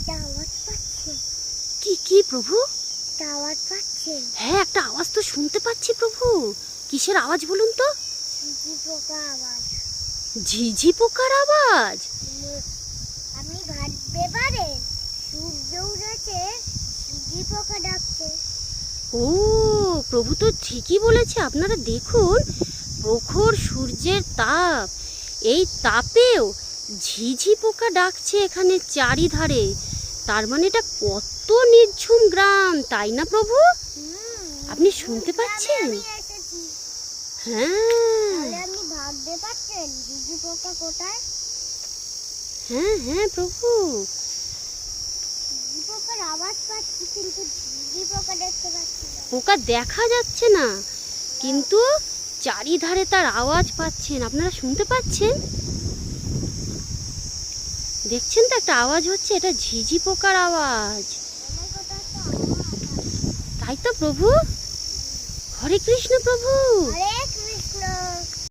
একটা আওয়াজ পাচ্ছেন? কি কি প্রভু? একটা আওয়াজ পাচ্ছেন? হ্যাঁ, একটা আওয়াজ তো শুনতে পাচ্ছি প্রভু। কিসের আওয়াজ বলুন তো? ঝিঝি পোকা আওয়াজ। ঝিঝি পোকার আওয়াজ? আপনি ভাবতে পারেন সূর্য উঠেছে, ঝিঝি পোকা ডাকছে। ও, প্রভু তো ঠিকই বলেছে। আপনারা দেখুন, প্রখর সূর্যের তাপ, এই তাপেও ঝিঝি পোকা ডাকছে এখানে চারিধারে। তার মানে এটা কত নির্ঝুম গ্রাম, তাই না প্রভু? আপনি শুনতে পাচ্ছেন? আমি এসেছি। হ্যাঁ তাহলে আপনি ভাবতে পারছেন ঝিঝি পোকা কোথায়? হ্যাঁ হ্যাঁ প্রভু। ঝিঝি পোকার আওয়াজ পাচ্ছি কিন্তু ঝিঝি পোকা দেখতে পাচ্ছি না। পোকা দেখা যাচ্ছে না, কিন্তু চারিধারে তার আওয়াজ পাচ্ছেন। আপনারা শুনতে পাচ্ছেন? দেখছেন তো একটা আওয়াজ হচ্ছে, এটা ঝিঝি পোকার আওয়াজ। আমার কোথাও একটা আওয়াজ আসছে। তাই তো প্রভু। হরে কৃষ্ণ প্রভু। হরে